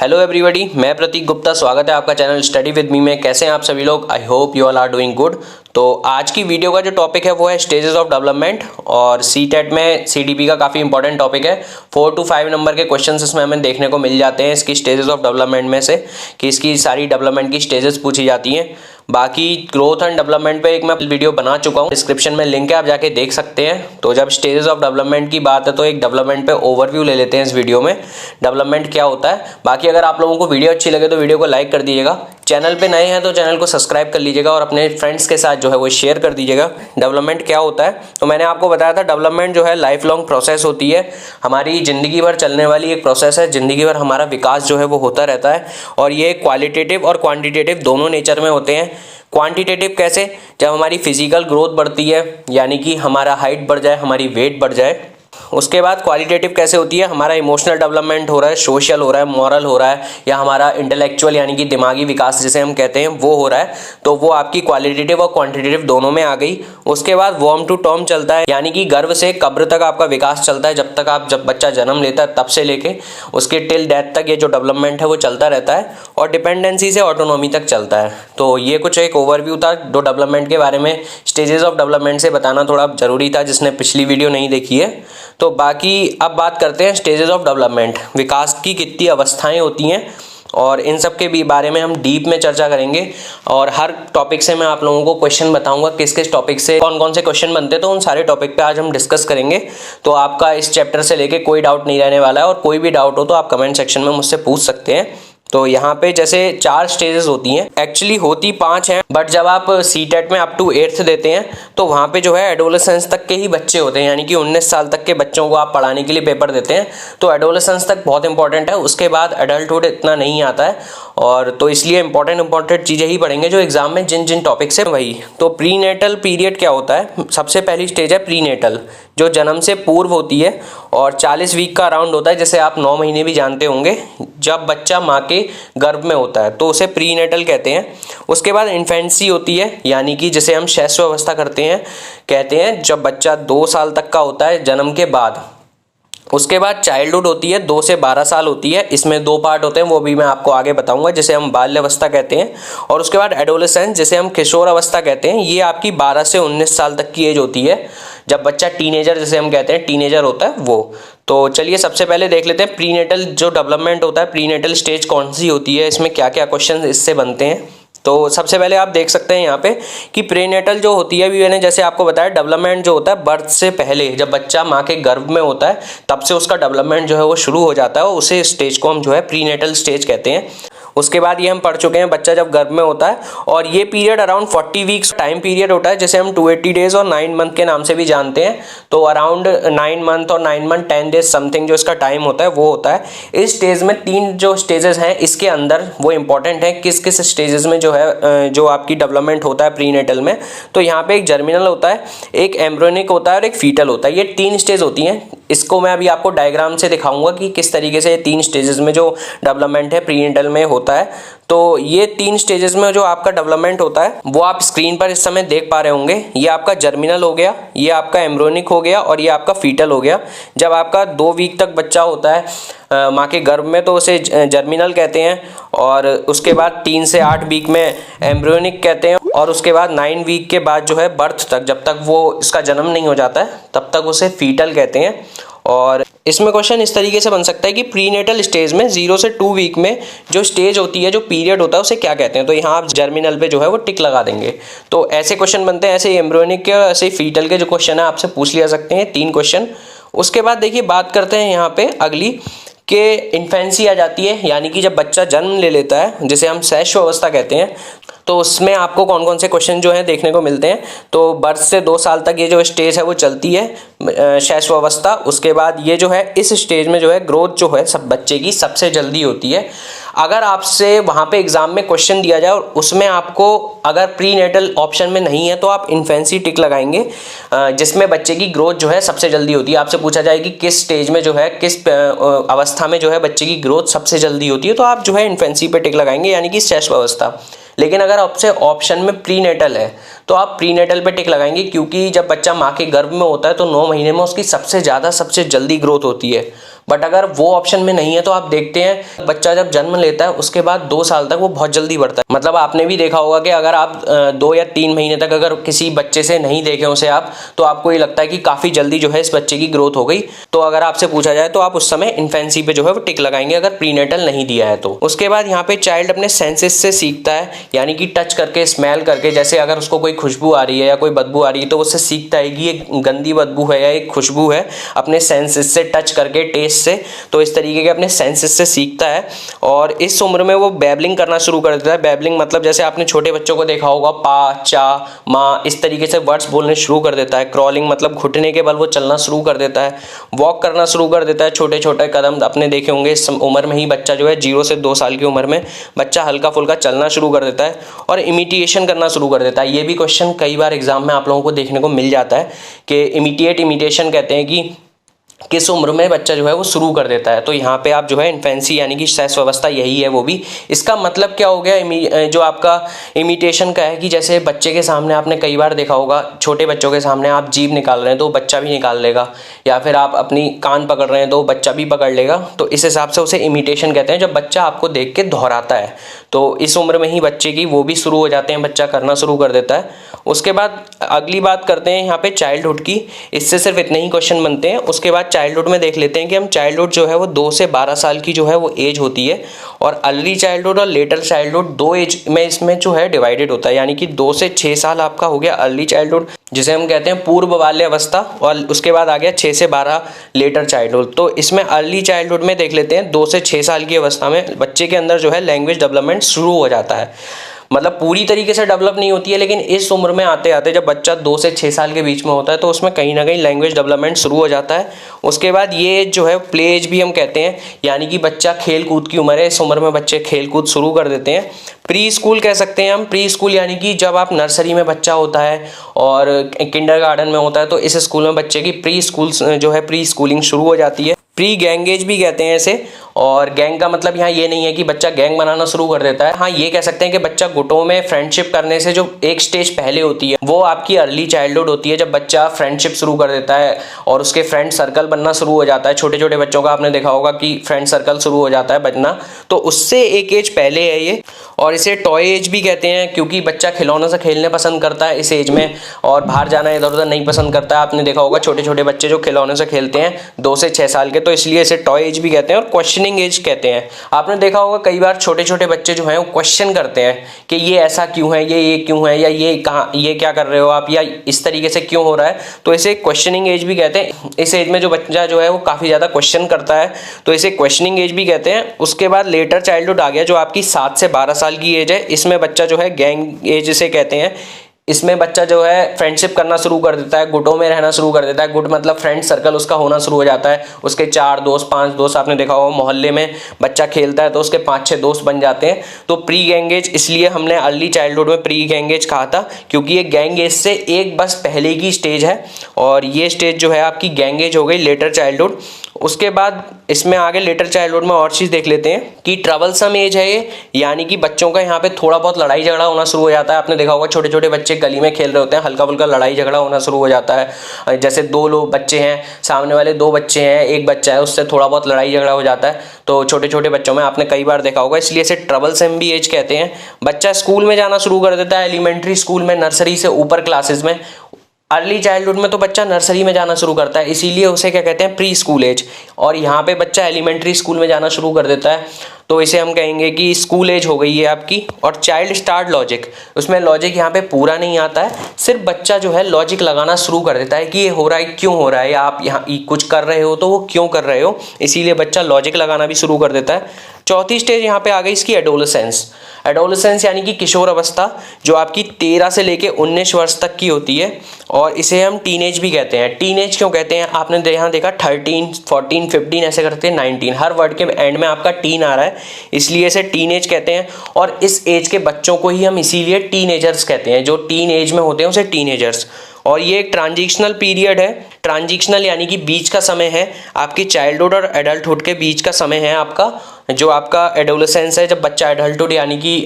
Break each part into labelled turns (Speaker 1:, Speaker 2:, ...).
Speaker 1: Hello everybody, मैं प्रतीक गुप्ता। स्वागत है आपका चैनल स्टडी विद मी में। कैसे हैं आप सभी लोग? I hope you all are doing good. तो आज की वीडियो का जो टॉपिक है वो है स्टेजेस ऑफ डेवलपमेंट, और सीटेट में सीडीपी का काफ़ी इंपॉर्टेंट टॉपिक है। 4 to 5 नंबर के क्वेश्चन इसमें हमें देखने को मिल जाते हैं इसकी स्टेजेस ऑफ डेवलपमेंट में से, कि इसकी सारी डेवलपमेंट की स्टेजेस पूछी जाती हैं। बाकी ग्रोथ एंड डेवलपमेंट पे एक मैं वीडियो बना चुका हूँ, डिस्क्रिप्शन में लिंक है, आप जाके देख सकते हैं। तो जब स्टेजेस ऑफ डेवलपमेंट की बात है तो एक डेवलपमेंट पे ओवरव्यू ले लेते हैं इस वीडियो में, डेवलपमेंट क्या होता है। बाकी अगर आप लोगों को वीडियो अच्छी लगे तो वीडियो को लाइक कर दीजिएगा, चैनल पे नए हैं तो चैनल को सब्सक्राइब कर लीजिएगा और अपने फ्रेंड्स के साथ जो है वो शेयर कर दीजिएगा। डेवलपमेंट क्या होता है तो मैंने आपको बताया था, डेवलपमेंट जो है लाइफ लॉन्ग प्रोसेस होती है, हमारी ज़िंदगी भर चलने वाली एक प्रोसेस है। ज़िंदगी भर हमारा विकास जो है वो होता रहता है, और ये क्वालिटेटिव और क्वांटिटेटिव दोनों नेचर में होते हैं। क्वांटिटेटिव कैसे? जब हमारी फिजिकल ग्रोथ बढ़ती है, यानी कि हमारा हाइट बढ़ जाए, हमारी वेट बढ़ जाए। उसके बाद क्वालिटेटिव कैसे होती है? हमारा इमोशनल डेवलपमेंट हो रहा है, सोशल हो रहा है, मॉरल हो रहा है, या हमारा इंटेलेक्चुअल यानी कि दिमागी विकास जिसे हम कहते हैं वो हो रहा है, तो वो आपकी क्वालिटेटिव और क्वांटिटेटिव दोनों में आ गई। उसके बाद वॉर्म टू टर्म चलता है, यानी कि गर्भ से कब्र तक आपका विकास चलता है। जब बच्चा जन्म लेता है तब से लेके उसके टिल डेथ तक ये जो डेवलपमेंट है वो चलता रहता है, और डिपेंडेंसी से ऑटोनॉमी तक चलता है। तो ये कुछ एक ओवरव्यू था जो डेवलपमेंट के बारे में, स्टेजेस ऑफ डेवलपमेंट से बताना थोड़ा जरूरी था जिसने पिछली वीडियो नहीं देखी है। तो बाकी अब बात करते हैं स्टेजेस ऑफ डेवलपमेंट, विकास की कितनी अवस्थाएं होती हैं, और इन सब के भी बारे में हम डीप में चर्चा करेंगे। और हर टॉपिक से मैं आप लोगों को क्वेश्चन बताऊंगा, किस किस टॉपिक से कौन कौन से क्वेश्चन बनते हैं, तो उन सारे टॉपिक पे आज हम डिस्कस करेंगे। तो आपका इस चैप्टर से लेके कोई डाउट नहीं रहने वाला है, और कोई भी डाउट हो तो आप कमेंट सेक्शन में मुझसे पूछ सकते हैं। तो यहाँ पे जैसे 4 स्टेजेस होती हैं, एक्चुअली होती 5 हैं, बट जब आप सीटेट में अप टू 8th देते हैं तो वहाँ पे जो है एडोलेसेंस तक के ही बच्चे होते हैं, यानी कि 19 साल तक के बच्चों को आप पढ़ाने के लिए पेपर देते हैं। तो एडोलेसेंस तक बहुत इंपॉर्टेंट है, उसके बाद एडल्टहुड इतना नहीं आता है, और तो इसलिए इंपॉर्टेंट चीज़ें ही पढ़ेंगे जो एग्जाम में जिन टॉपिक्स है वही। तो प्रीनेटल पीरियड क्या होता है? सबसे पहली स्टेज है प्रीनेटल, जो जन्म से पूर्व होती है, और 40 वीक का अराउंड होता है, जैसे आप 9 महीने भी जानते होंगे। जब बच्चा माँ के गर्भ में होता है तो उसे प्रीनेटल कहते हैं। उसके बाद इन्फेंसी होती है, यानी कि जिसे हम शैशव अवस्था कहते हैं, जब बच्चा 2 साल तक का होता है जन्म के बाद। उसके बाद चाइल्डहुड होती है, 2 से 12 साल होती है। इसमें 2 पार्ट होते हैं, वो भी मैं आपको आगे बताऊंगा, जिसे हम बाल्य अवस्था कहते हैं। और उसके बाद एडोलेसेंस, जिसे हम किशोर अवस्था कहते हैं, ये आपकी 12 से 19 साल तक की एज होती है, जब बच्चा टीनेजर जिसे हम कहते हैं टीनेजर होता है वो। तो चलिए सबसे पहले देख लेते हैं प्रीनेटल जो डेवलपमेंट होता है, प्रीनेटल स्टेज कौन सी होती है, इसमें क्या क्या क्वेश्चन इससे बनते हैं। तो सबसे पहले आप देख सकते हैं यहाँ पे कि प्रीनेटल जो होती है, भी मैंने जैसे आपको बताया, डेवलपमेंट जो होता है बर्थ से पहले, जब बच्चा माँ के गर्भ में होता है तब से उसका डेवलपमेंट जो है वो शुरू हो जाता है, उसे स्टेज को हम जो है प्रीनेटल स्टेज कहते हैं। उसके बाद ये हम पढ़ चुके हैं बच्चा जब गर्भ में होता है, और ये period around 40 weeks time period होता है, जिसे हम 280 डेज और 9 मंथ के नाम से भी जानते हैं। तो अराउंड 9 मंथ और 9 मंथ 10 डेज समथिंग जो इसका टाइम होता है वो होता है। इस स्टेज में 3 जो स्टेजेस हैं इसके अंदर, वो इंपॉर्टेंट है किस किस स्टेजेस में जो है जो आपकी डेवलपमेंट होता है प्रीनेटल में। तो यहाँ पे एक जर्मिनल होता है, एक एम्ब्रियोनिक होता है, और एक फीटल होता है। ये 3 स्टेज होती हैं। इसको मैं अभी आपको डायग्राम से दिखाऊंगा कि किस तरीके से 3 स्टेजेस में जो डेवलपमेंट है प्रीनेटल में होता है। तो ये 3 स्टेजेस में जो आपका डेवलपमेंट होता है वो आप स्क्रीन पर इस समय देख पा रहे होंगे। ये आपका जर्मिनल हो गया, ये आपका एम्ब्रियोनिक हो गया, और ये आपका फीटल हो गया। जब आपका 2 वीक तक बच्चा होता है माँ के गर्भ में तो उसे जर्मिनल कहते हैं, और उसके बाद 3 से 8 वीक में एम्ब्रियोनिक कहते हैं, और उसके बाद 9 वीक के बाद जो है बर्थ तक, जब तक वो इसका जन्म नहीं हो जाता है तब तक उसे फीटल कहते हैं। और इसमें क्वेश्चन इस तरीके से बन सकता है कि प्रीनेटल स्टेज में 0 से 2 वीक में जो स्टेज होती है, जो पीरियड होता है, उसे क्या कहते हैं। तो यहाँ आप जर्मिनल पे जो है वो टिक लगा देंगे। तो ऐसे क्वेश्चन बनते हैं, ऐसे एम्ब्रियोनिक के और ऐसे फीटल के जो क्वेश्चन है आपसे पूछ लिया सकते हैं 3 क्वेश्चन। उसके बाद देखिए बात करते हैं यहाँ पे अगली, कि इन्फेंसी आ जाती है, यानी कि जब बच्चा जन्म ले लेता है, जिसे हम शैशव अवस्था कहते हैं। तो उसमें आपको कौन कौन से क्वेश्चन जो है देखने को मिलते हैं। तो बर्थ से 2 साल तक ये जो स्टेज है वो चलती है शैशव अवस्था। उसके बाद ये जो है इस स्टेज में जो है ग्रोथ जो है सब बच्चे की सबसे जल्दी होती है। अगर आपसे वहाँ पे एग्जाम में क्वेश्चन दिया जाए और उसमें आपको अगर प्रीनेटल ऑप्शन में नहीं है तो आप इन्फेंसी टिक लगाएंगे, जिसमें बच्चे की ग्रोथ जो है सबसे जल्दी होती है। आपसे पूछा जाए कि किस स्टेज में जो है, किस अवस्था में जो है बच्चे की ग्रोथ सबसे जल्दी होती है, तो आप जो है इन्फेंसी पे टिक लगाएंगे, यानी कि शैशव अवस्था। लेकिन अगर आपसे ऑप्शन में प्रीनेटल है तो आप प्रीनेटल पे टिक लगाएंगे, क्योंकि जब बच्चा माँ के गर्भ में होता है तो 9 महीने में उसकी सबसे जल्दी ग्रोथ होती है। बट अगर वो ऑप्शन में नहीं है तो आप देखते हैं बच्चा जब जन्म लेता है उसके बाद 2 साल तक वो बहुत जल्दी बढ़ता है। मतलब आपने भी देखा होगा कि अगर आप 2 या 3 महीने तक अगर किसी बच्चे से नहीं देखे उसे आप, तो आपको ये लगता है कि काफ़ी जल्दी जो है इस बच्चे की ग्रोथ हो गई। तो अगर आपसे पूछा जाए तो आप उस समय इन्फेंसी पे जो है वो टिक लगाएंगे अगर प्रीनेटल नहीं दिया है तो। उसके बाद यहाँ पे चाइल्ड अपने सेंसेस से सीखता है, यानी कि टच करके, स्मेल करके, जैसे अगर उसको कोई खुशबू आ रही है या कोई बदबू आ रही है तो उससे सीखता है कि ये गंदी बदबू है या एक खुशबू है, अपने सेंसेस से टच करके, टेस्ट से। तो इस तरीके के अपने सेंसेस से सीखता है। और इस उम्र में वो बैबलिंग करना शुरू कर देता है। बैबलिंग मतलब जैसे आपने छोटे बच्चों को देखा होगा, पा, चा, माँ, इस तरीके से वर्ड्स बोलने शुरू कर देता है। क्रॉलिंग मतलब घुटने के बल वो चलना शुरू कर देता है। वॉक करना शुरू कर देता है, छोटे छोटे कदम आपने देखे होंगे। इस उम्र में ही बच्चा जो है 0 से 2 साल की उम्र में बच्चा हल्का फुल्का चलना शुरू कर देता है और इमिटेशन करना शुरू कर देता है। ये भी क्वेश्चन कई बार एग्जाम में आप लोगों को देखने को मिल जाता है कि इमिटेशन कहते हैं कि किस उम्र में बच्चा जो है वो शुरू कर देता है। तो यहाँ पे आप जो है इन्फेंसी यानी कि शैशव अवस्था यही है वो भी। इसका मतलब क्या हो गया, जो आपका इमिटेशन का है कि जैसे बच्चे के सामने आपने कई बार देखा होगा, छोटे बच्चों के सामने आप जीभ निकाल रहे हैं तो बच्चा भी निकाल लेगा, या फिर आप अपनी कान पकड़ रहे हैं तो बच्चा भी पकड़ लेगा। तो इस हिसाब से उसे इमिटेशन कहते हैं, जब बच्चा आपको देख के दोहराता है। तो इस उम्र में ही बच्चे की वो भी शुरू हो जाते हैं, बच्चा करना शुरू कर देता है। उसके बाद अगली बात करते हैं यहाँ पे चाइल्डहुड की। इससे सिर्फ इतने ही क्वेश्चन बनते हैं। उसके बाद चाइल्डहुड में देख लेते हैं कि हम चाइल्डहुड जो है वो 2 से 12 साल की जो है वो एज होती है, और अर्ली चाइल्डहुड और लेटर चाइल्डहुड 2 एज में इसमें जो है डिवाइडेड होता है। यानी कि 2 से 6 साल आपका हो गया अर्ली चाइल्डहुड, जिसे हम कहते हैं पूर्व बाल्य अवस्था, और उसके बाद आ गया 6 से 12 लेटर चाइल्डहुड। तो इसमें अर्ली चाइल्डहुड में देख लेते हैं 2 से 6 साल की अवस्था में बच्चे के अंदर जो है लैंग्वेज डेवलपमेंट शुरू हो जाता है। मतलब पूरी तरीके से डेवलप नहीं होती है, लेकिन इस उम्र में आते आते जब बच्चा 2 से 6 साल के बीच में होता है तो उसमें कहीं ना कहीं लैंग्वेज डेवलपमेंट शुरू हो जाता है। उसके बाद ये जो है प्ले एज भी हम कहते हैं, यानी कि बच्चा खेल कूद की उम्र है। इस उम्र में बच्चे खेल कूद शुरू कर देते हैं। प्री स्कूल कह सकते हैं हम। प्री स्कूल यानी कि जब आप नर्सरी में बच्चा होता है और किंडरगार्टन में होता है तो इस स्कूल में बच्चे की प्री स्कूल जो है प्री स्कूलिंग शुरू हो जाती है। प्री गैंग एज भी कहते हैं इसे। और गैंग का मतलब यहाँ ये नहीं है कि बच्चा गैंग बनाना शुरू कर देता है। हाँ, ये कह सकते हैं कि बच्चा गुटों में फ्रेंडशिप करने से जो एक स्टेज पहले होती है वो आपकी अर्ली चाइल्डहुड होती है, जब बच्चा फ्रेंडशिप शुरू कर देता है और उसके फ्रेंड सर्कल बनना शुरू हो जाता है। छोटे छोटे बच्चों का आपने देखा होगा कि फ्रेंड सर्कल शुरू हो जाता है बनना, तो उससे एक एज पहले है ये। और इसे टॉय एज भी कहते हैं, क्योंकि बच्चा खिलौनों से खेलने पसंद करता है इस एज में, और बाहर जाना इधर उधर नहीं पसंद करता है। आपने देखा होगा छोटे छोटे बच्चे जो खिलौनों से खेलते हैं 2 से 6 साल के, तो इसलिए इसे टॉय एज भी कहते हैं और क्वेश्चनिंग एज कहते हैं। आपने देखा होगा कई बार छोटे छोटे बच्चे जो हैं वो क्वेश्चन करते हैं कि ये ऐसा क्यों है, ये क्यों है, या ये कहाँ, ये क्या कर रहे हो आप, या इस तरीके से क्यों हो रहा है। तो इसे क्वेश्चनिंग एज भी कहते हैं। इस एज में जो बच्चा जो है वो काफ़ी ज़्यादा क्वेश्चन करता है, तो इसे क्वेश्चनिंग एज भी कहते हैं। उसके बाद लेटर चाइल्डहुड आ गया, जो आपकी 7 से 12 साल की एज है। इसमें बच्चा जो है गैंग एज इसे कहते हैं। इसमें बच्चा जो है फ्रेंडशिप करना शुरू कर देता है, गुटों में रहना शुरू कर देता है। गुट मतलब फ्रेंड सर्कल उसका होना शुरू हो जाता है। उसके 4 दोस्त 5 दोस्त, आपने देखा होगा मोहल्ले में बच्चा खेलता है तो उसके 5-6 दोस्त बन जाते हैं। तो प्री गैंगेज, इसलिए हमने अर्ली चाइल्डहुड में प्री गैंगेज कहा था, क्योंकि ये गैंगेज से एक बस पहले की स्टेज है, और ये स्टेज जो है आपकी गैंगेज हो गई लेटर चाइल्डहुड। उसके बाद इसमें आगे लेटर चाइल्डहुड में और चीज़ देख लेते हैं कि ट्रबलसम एज है ये, यानी कि बच्चों का यहाँ पे थोड़ा बहुत लड़ाई झगड़ा होना शुरू हो जाता है। आपने देखा होगा छोटे छोटे बच्चे गली में खेल रहे होते हैं, हल्का फुल्का लड़ाई झगड़ा होना शुरू हो जाता है। जैसे 2 लोग बच्चे हैं, सामने वाले 2 बच्चे हैं, एक बच्चा है, उससे थोड़ा बहुत लड़ाई झगड़ा हो जाता है। तो छोटे छोटे बच्चों में आपने कई बार देखा होगा, इसलिए इसे ट्रबलसम भी एज कहते हैं। बच्चा स्कूल में जाना शुरू कर देता है, एलिमेंट्री स्कूल में, नर्सरी से ऊपर क्लासेस में। अर्ली चाइल्डहुड में तो बच्चा नर्सरी में जाना शुरू करता है, इसीलिए उसे क्या कहते हैं, प्री स्कूल एज। और यहाँ पे बच्चा एलिमेंट्री स्कूल में जाना शुरू कर देता है, तो इसे हम कहेंगे कि स्कूल एज हो गई है आपकी। और चाइल्ड स्टार्ट लॉजिक, उसमें लॉजिक यहाँ पे पूरा नहीं आता है, सिर्फ बच्चा जो है लॉजिक लगाना शुरू कर देता है कि ये हो रहा है, क्यों हो रहा है, या आप यहाँ कुछ कर रहे हो तो वो क्यों कर रहे हो, इसीलिए बच्चा लॉजिक लगाना भी शुरू कर देता है। चौथी स्टेज यहाँ पे आ गई इसकी एडोलेसेंस। एडोलेसेंस यानी कि किशोर अवस्था, जो आपकी 13 से लेके 19 वर्ष तक की होती है, और इसे हम टीनेज भी कहते हैं। टीनेज क्यों कहते हैं, आपने यहाँ देखा 13, 14, 15 ऐसे करते हैं 19, हर वर्ड के एंड में आपका टीन आ रहा है, इसलिए इसे टीनेज कहते हैं। और इस एज के बच्चों को ही हम इसीलिए टीनेजर्स कहते हैं, जो टीन एज में होते हैं उसे टीनेजर्स। और ये एक ट्रांजिशनल पीरियड है। ट्रांजिशनल यानी कि बीच का समय है, आपकी चाइल्डहुड और एडल्टहुड के बीच का समय है आपका, जो आपका एडोलेसेंस है, जब बच्चा एडल्टहुड यानी कि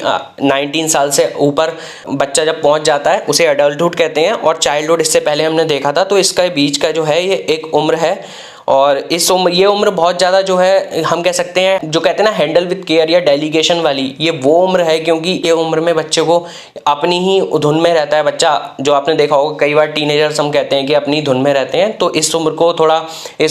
Speaker 1: 19 साल से ऊपर बच्चा जब पहुंच जाता है उसे एडल्टहुड कहते हैं। और चाइल्डहुड इससे पहले हमने देखा था, तो इसका बीच का जो है ये एक उम्र है। और ये उम्र बहुत ज़्यादा जो है हम कह सकते हैं, जो कहते हैं ना हैंडल विद केयर या डेलीगेशन वाली, ये वो उम्र है, क्योंकि ये उम्र में बच्चे को अपनी ही धुन में रहता है बच्चा। जो आपने देखा होगा कई बार टीनेजर्स हम कहते हैं कि अपनी धुन में रहते हैं, तो इस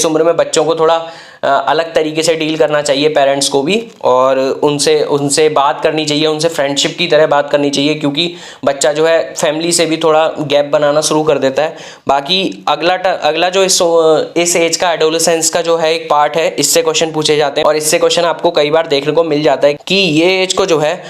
Speaker 1: उम्र में बच्चों को थोड़ा अलग तरीके से डील करना चाहिए पेरेंट्स को भी, और उनसे बात करनी चाहिए, उनसे फ्रेंडशिप की तरह बात करनी चाहिए, क्योंकि बच्चा जो है फैमिली से भी थोड़ा गैप बनाना शुरू कर देता है। बाकी अगला जो इस एज का एडोलेसेंस का जो है एक पार्ट है, इससे क्वेश्चन पूछे जाते हैं, और इससे क्वेश्चन आपको कई बार देखने को मिल जाता है कि ये एज को जो है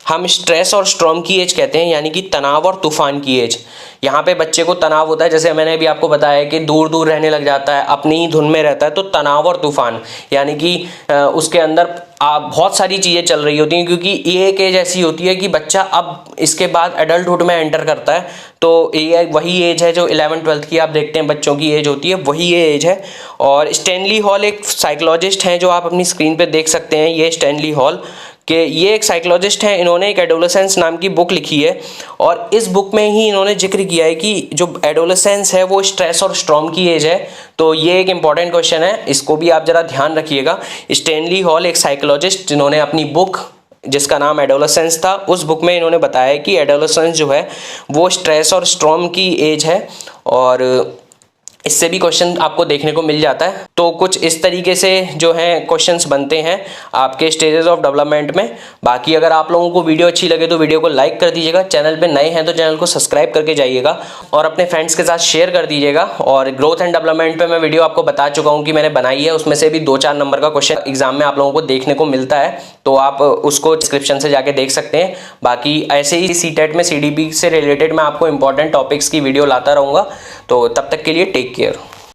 Speaker 1: हम स्ट्रेस और स्ट्रॉम की एज कहते हैं, यानी कि तनाव और तूफान की एज। यहाँ पे बच्चे को तनाव होता है, जैसे मैंने अभी आपको बताया कि दूर दूर रहने लग जाता है, अपनी ही धुन में रहता है, तो तनाव और तूफान यानी कि उसके अंदर बहुत सारी चीज़ें चल रही होती हैं, क्योंकि ये एक एज ऐसी होती है कि बच्चा अब इसके बाद एडल्टहुड में एंटर करता है। तो ये वही एज है जो 11th-12th की आप देखते हैं बच्चों की एज होती है, वही ये एज है। और स्टैनली हॉल एक साइकोलॉजिस्ट हैं जो आप अपनी स्क्रीन पे देख सकते हैं, ये स्टैनली हॉल कि ये एक साइकोलॉजिस्ट हैं, इन्होंने एक एडोलेसेंस नाम की बुक लिखी है, और इस बुक में ही इन्होंने जिक्र किया है कि जो एडोलेसेंस है वो स्ट्रेस और स्ट्रॉम की एज है। तो ये एक इंपॉर्टेंट क्वेश्चन है, इसको भी आप जरा ध्यान रखिएगा। स्टैनली हॉल एक साइकोलॉजिस्ट जिन्होंने अपनी बुक जिसका नाम एडोलेसेंस था, उस बुक में इन्होंने बताया कि एडोलेसेंस जो है वो स्ट्रेस और स्ट्रॉम की एज है, और इससे भी क्वेश्चन आपको देखने को मिल जाता है। तो कुछ इस तरीके से जो है क्वेश्चंस बनते हैं आपके स्टेजेस ऑफ डेवलपमेंट में। बाकी अगर आप लोगों को वीडियो अच्छी लगे तो वीडियो को लाइक कर दीजिएगा, चैनल पे नए हैं तो चैनल को सब्सक्राइब करके जाइएगा, और अपने फ्रेंड्स के साथ शेयर कर दीजिएगा। और ग्रोथ एंड डेवलपमेंट पे मैं वीडियो आपको बता चुका हूँ कि मैंने बनाई है, उसमें से भी 2-4 नंबर का क्वेश्चन एग्जाम में आप लोगों को देखने को मिलता है, तो आप उसको डिस्क्रिप्शन से जाके देख सकते हैं। बाकी ऐसे ही सीटेट में CDP से रिलेटेड मैं आपको इंपॉर्टेंट टॉपिक्स की वीडियो लाता रहूँगा। तो तब तक के लिए टेक केयर।